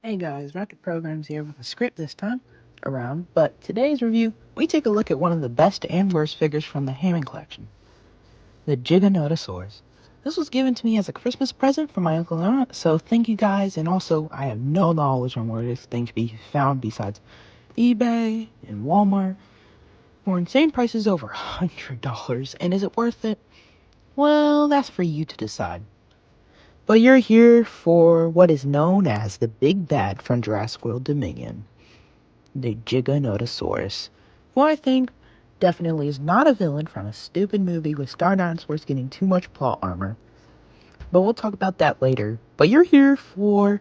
Hey guys, Raptor Programs here with a script this time around, but today's review, we take a look at one of the best and worst figures from the Hammond Collection, the Giganotasaurus. This was given to me as a Christmas present from my uncle and aunt, so thank you guys, and also I have no knowledge on where this thing can be found besides eBay and Walmart for insane prices over $100, and is it worth it? Well, that's for you to decide. But you're here for what is known as the big bad from Jurassic World Dominion, the Giganotosaurus, who I think definitely is not a villain from a stupid movie with star dinosaurs getting too much plot armor. But we'll talk about that later. But you're here for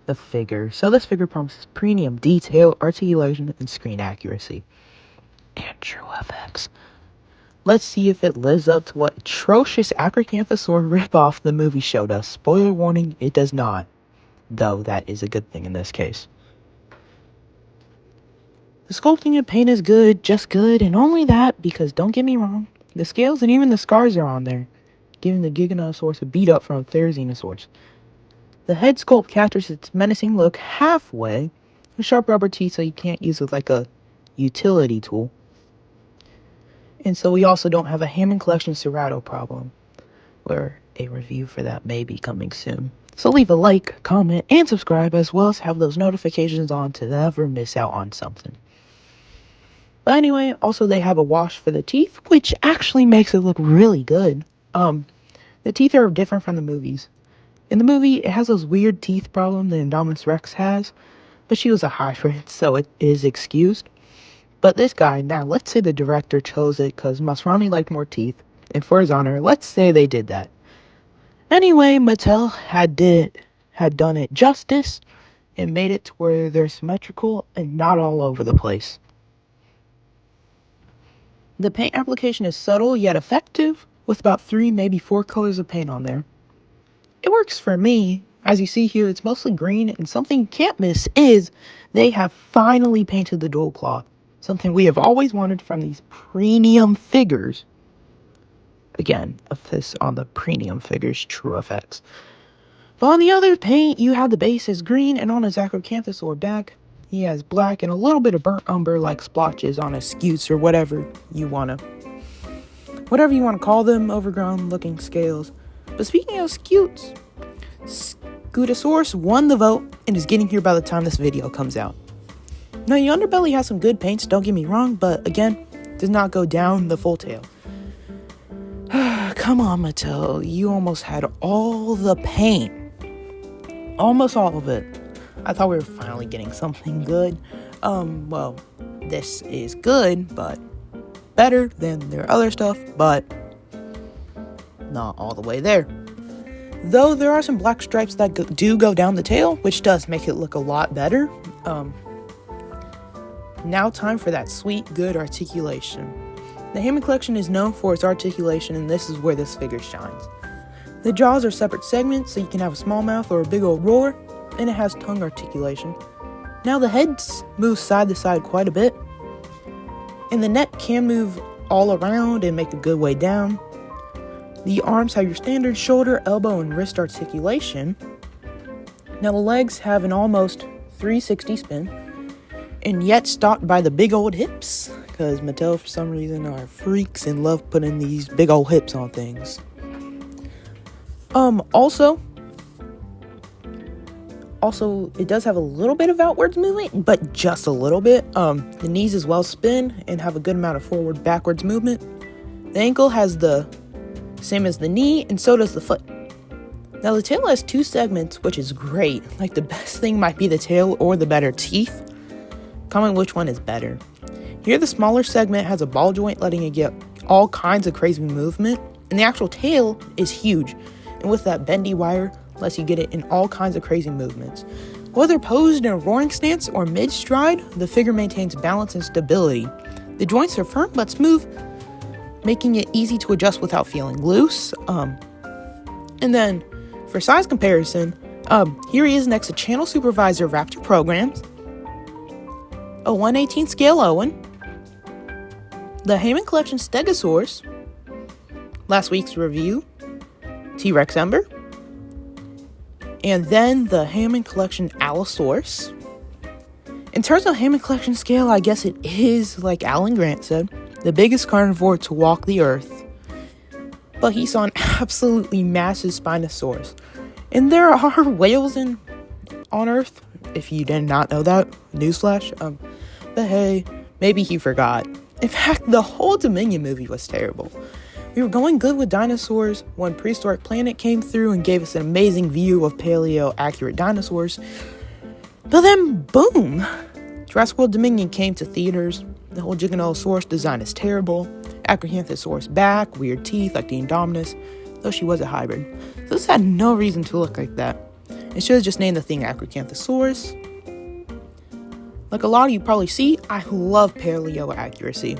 the figure. So this figure promises premium detail, articulation, and screen accuracy. And true effects. Let's see if it lives up to what atrocious Acrocanthosaur ripoff the movie showed us. Spoiler warning, it does not. Though that is a good thing in this case. The sculpting and paint is good, just good, and only that because don't get me wrong, the scales and even the scars are on there, giving the Giganotosaurus a beat up from a Therizinosaurus. The head sculpt captures its menacing look halfway, with sharp rubber teeth so you can't use it like a utility tool. And so we also don't have a Hammond Collection Serato problem, where a review for that may be coming soon. So leave a like, comment, and subscribe, as well as have those notifications on to never miss out on something. But anyway, also they have a wash for the teeth, which actually makes it look really good. The teeth are different from the movies. In the movie, it has those weird teeth problems that Indominus Rex has, but she was a hybrid, so it is excused. But this guy, now let's say the director chose it because Masrani liked more teeth, and for his honor, let's say they did that. Anyway, Mattel had done it justice and made it to where they're symmetrical and not all over the place. The paint application is subtle yet effective, with about 3, maybe 4 colors of paint on there. It works for me. As you see here, it's mostly green, and something you can't miss is they have finally painted the dual claw. Something we have always wanted from these premium figures. Again, emphasis on the premium figures, true effects. But on the other paint, you have the base as green, and on his Acrocanthosaur back, he has black and a little bit of burnt umber like splotches on his scutes or whatever you want to call them, overgrown looking scales. But speaking of scutes, Scootosaurus won the vote and is getting here by the time this video comes out. Now, the underbelly has some good paints, don't get me wrong, but again, does not go down the full tail. Come on, Mattel, you almost had all the paint. Almost all of it. I thought we were finally getting something good. Well, this is good, but better than their other stuff, but not all the way there. Though there are some black stripes that do go down the tail, which does make it look a lot better. Now time for that sweet, good articulation. The Hammond Collection is known for its articulation, and this is where this figure shines. The jaws are separate segments, so you can have a small mouth or a big old roar, and it has tongue articulation. Now the head moves side to side quite a bit, and the neck can move all around and make a good way down. The arms have your standard shoulder, elbow, and wrist articulation. Now the legs have an almost 360 spin, and yet stopped by the big old hips, because Mattel for some reason are freaks and love putting these big old hips on things. Also, it does have a little bit of outwards movement, but just a little bit. The knees as well spin and have a good amount of forward-backwards movement. The ankle has the same as the knee, and so does the foot. Now, the tail has 2 segments, which is great. Like, the best thing might be the tail or the better teeth. Comment which one is better. Here, the smaller segment has a ball joint, letting it get all kinds of crazy movement, and the actual tail is huge, and with that bendy wire, lets you get it in all kinds of crazy movements. Whether posed in a roaring stance or mid-stride, the figure maintains balance and stability. The joints are firm but smooth, making it easy to adjust without feeling loose. And then, for size comparison, here he is next to Channel Supervisor Raptor Programs, a 1/18 scale Owen, the Hammond Collection Stegosaurus, last week's review, T-Rex Ember, And then the Hammond Collection Allosaurus. In terms of Hammond Collection scale, I guess it is, like Alan Grant said, the biggest carnivore to walk the earth. But he saw an absolutely massive Spinosaurus. And there are whales on Earth, if you did not know that. Newsflash. But hey, maybe he forgot. In fact, the whole Dominion movie was terrible. We were going good with dinosaurs when Prehistoric Planet came through and gave us an amazing view of paleo-accurate dinosaurs. But then, boom! Jurassic World Dominion came to theaters. The whole Giganotosaurus design is terrible. Acrocanthosaurus back, weird teeth like the Indominus, though she was a hybrid. So this had no reason to look like that. It should have just named the thing Acrocanthosaurus. Like a lot of you probably see, I love paleo accuracy.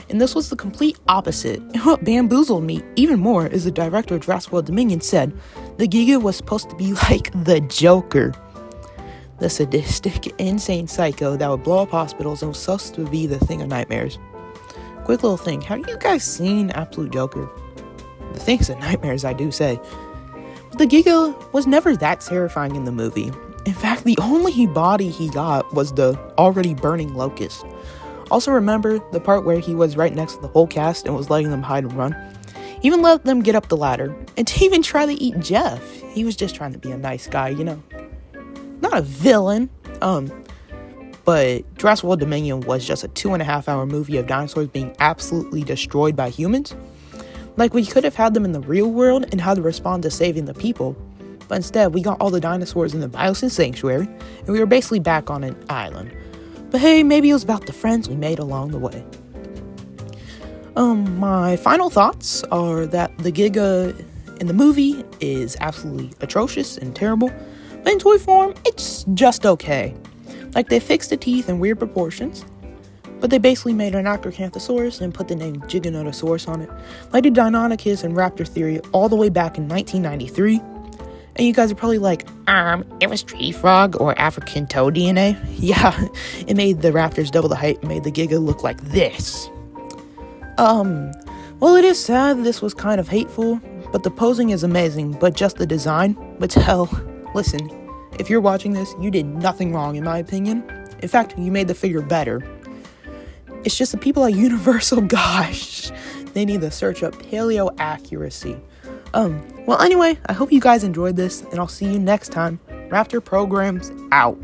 And this was the complete opposite. And what bamboozled me even more is the director of Jurassic World Dominion said the Giga was supposed to be like the Joker. The sadistic, insane psycho that would blow up hospitals and was supposed to be the thing of nightmares. Quick little thing, have you guys seen Absolute Joker? The things of nightmares, I do say. But the Giga was never that terrifying in the movie. In fact, the only body he got was the already burning locust. Also remember the part where he was right next to the whole cast and was letting them hide and run? He even let them get up the ladder, and to even try to eat Jeff. He was just trying to be a nice guy, you know. Not a villain. But Jurassic World Dominion was just a 2.5-hour movie of dinosaurs being absolutely destroyed by humans. Like, we could have had them in the real world and had to respond to saving the people. But instead, we got all the dinosaurs in the Biosyn Sanctuary, and we were basically back on an island. But hey, maybe it was about the friends we made along the way. My final thoughts are that the Giga in the movie is absolutely atrocious and terrible, but in toy form, it's just okay. Like, they fixed the teeth in weird proportions, but they basically made an Acrocanthosaurus and put the name Giganotosaurus on it, like the Deinonychus and Raptor theory all the way back in 1993. And you guys are probably like, it was tree frog or African toe DNA. Yeah, it made the raptors double the height and made the Giga look like this. Well, it is sad this was kind of hateful, but the posing is amazing, but just the design. But hell, listen, if you're watching this, you did nothing wrong in my opinion. In fact, you made the figure better. It's just the people at Universal, gosh, they need to search up paleo accuracy. Well, anyway, I hope you guys enjoyed this, and I'll see you next time. Raptor Programs out.